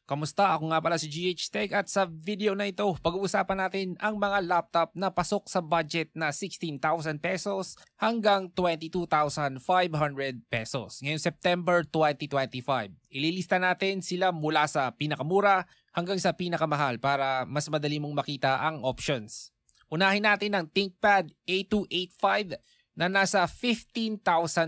Kamusta? Ako nga pala si GH Tech at sa video na ito, pag-uusapan natin ang mga laptop na pasok sa budget na 16,000 pesos hanggang 22,500 pesos ngayong September 2025. Ililista natin sila mula sa pinakamura hanggang sa pinakamahal para mas madali mong makita ang options. Unahin natin ang ThinkPad A285 na nasa 15,000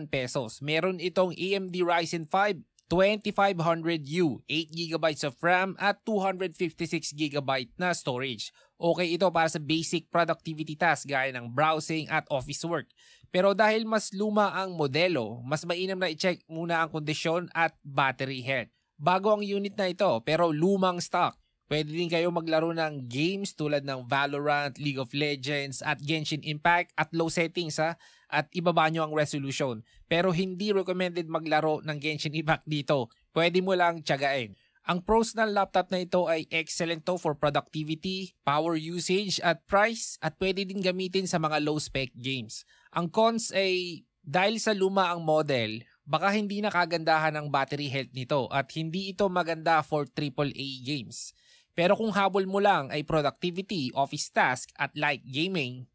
pesos. Meron itong AMD Ryzen 5 2500U, 8GB of RAM at 256GB na storage. Okay ito para sa basic productivity task gaya ng browsing at office work. Pero dahil mas luma ang modelo, mas mainam na i-check muna ang kondisyon at battery health. Bago ang unit na ito pero lumang stock. Pwede din kayo maglaro ng games tulad ng Valorant, League of Legends at Genshin Impact at low settings at ibaba nyo ang resolution. Pero hindi recommended maglaro ng Genshin Impact dito. Pwede mo lang tiyagain. Ang pros ng laptop na ito ay excellent to for productivity, power usage at price at pwede din gamitin sa mga low spec games. Ang cons ay dahil sa luma ang model, baka hindi nakagandahan ang battery health nito at hindi ito maganda for AAA games. Pero kung habol mo lang ay productivity, office task at light gaming,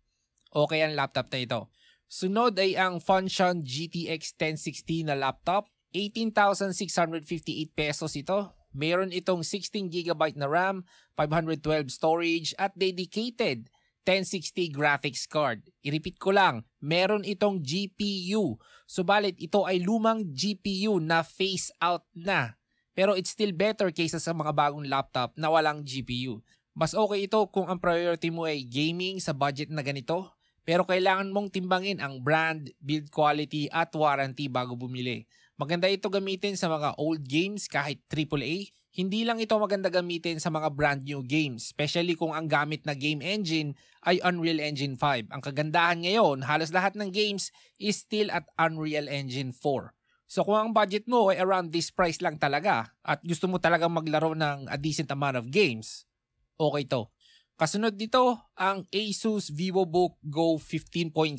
okay ang laptop na ito. Sunod ay ang Function GTX 1060 na laptop. 18,658 pesos ito. Meron itong 16GB na RAM, 512 storage at dedicated 1060 graphics card. I-repeat ko lang, meron itong GPU. Subalit ito ay lumang GPU na phase out na. Pero it's still better kaysa sa mga bagong laptop na walang GPU. Mas okay ito kung ang priority mo ay gaming sa budget na ganito. Pero kailangan mong timbangin ang brand, build quality at warranty bago bumili. Maganda ito gamitin sa mga old games kahit AAA. Hindi lang ito maganda gamitin sa mga brand new games, especially kung ang gamit na game engine ay Unreal Engine 5. Ang kagandahan ngayon, halos lahat ng games is still at Unreal Engine 4. So kung ang budget mo ay around this price lang talaga at gusto mo talagang maglaro ng a decent amount of games, okay to. Kasunod dito ang Asus VivoBook Go 15.6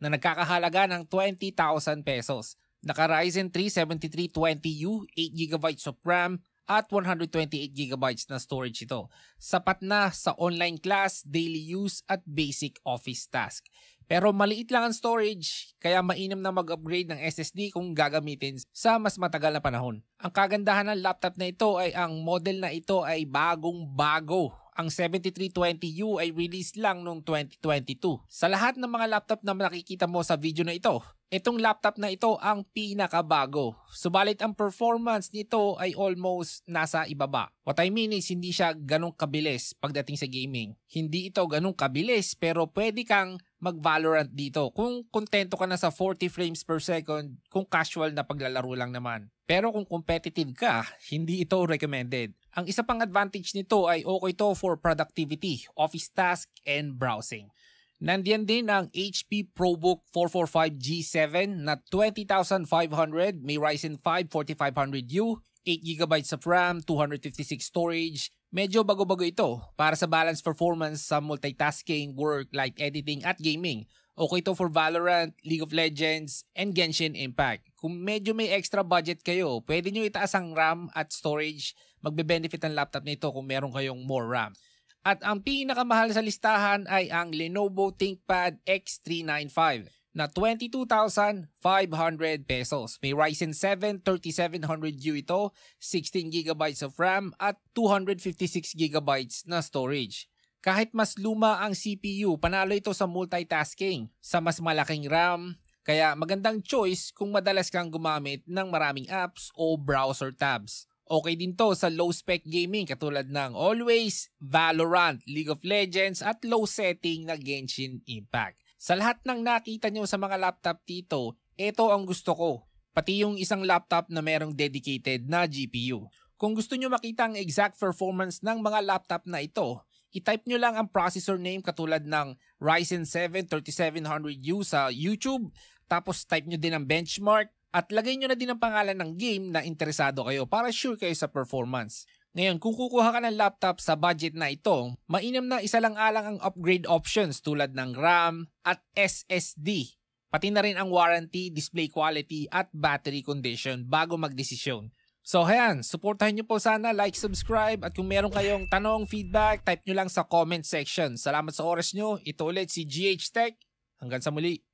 na nagkakahalaga ng 20,000 pesos. Naka Ryzen 3 7320U, 8GB of RAM at 128GB na storage ito. Sapat na sa online class, daily use at basic office task. Pero maliit lang ang storage, kaya mainam na mag-upgrade ng SSD kung gagamitin sa mas matagal na panahon. Ang kagandahan ng laptop na ito ay ang model na ito ay bagong-bago. Ang 7320U ay release lang noong 2022. Sa lahat ng mga laptop na nakikita mo sa video na ito, itong laptop na ito ang pinakabago. Subalit ang performance nito ay almost nasa ibaba. What I mean is hindi siya ganong kabilis pagdating sa gaming. Hindi ito ganong kabilis pero pwede kang mag-Valorant dito kung kontento ka na sa 40 frames per second kung casual na paglalaro lang naman. Pero kung competitive ka, hindi ito recommended. Ang isa pang advantage nito ay okay to for productivity, office task, and browsing. Nandiyan din ang HP ProBook 445G7 na 20,500, may Ryzen 5 4500U, 8GB of RAM, 256 storage. Medyo bago-bago ito para sa balance performance sa multitasking, work, light editing at gaming. Okay to for Valorant, League of Legends, and Genshin Impact. Kung medyo may extra budget kayo, pwede nyo itaas ang RAM at storage. Magbe-benefit ang laptop nito kung meron kayong more RAM. At ang pinakamahal sa listahan ay ang Lenovo ThinkPad X395 na 22,500 pesos. May Ryzen 7 3700U ito, 16GB of RAM at 256GB na storage. Kahit mas luma ang CPU, panalo ito sa multitasking sa mas malaking RAM. Kaya magandang choice kung madalas kang gumamit ng maraming apps o browser tabs. Okay din to sa low-spec gaming katulad ng Always, Valorant, League of Legends at low-setting na Genshin Impact. Sa lahat ng nakita nyo sa mga laptop dito, ito ang gusto ko. Pati yung isang laptop na merong dedicated na GPU. Kung gusto nyo makita ang exact performance ng mga laptop na ito, i-type nyo lang ang processor name katulad ng Ryzen 7 3700U sa YouTube, tapos type nyo din ang benchmark at lagay nyo na din ang pangalan ng game na interesado kayo para sure kayo sa performance. Ngayon, kung kukuha ka ng laptop sa budget na ito, mainam na isa lang alang ang upgrade options tulad ng RAM at SSD. Pati na rin ang warranty, display quality at battery condition bago magdesisyon. So ayan, supportahan nyo po sana, like, subscribe, at kung meron kayong tanong, feedback, type nyo lang sa comment section. Salamat sa oras nyo. Ito ulit si GH Tech. Hanggang sa muli.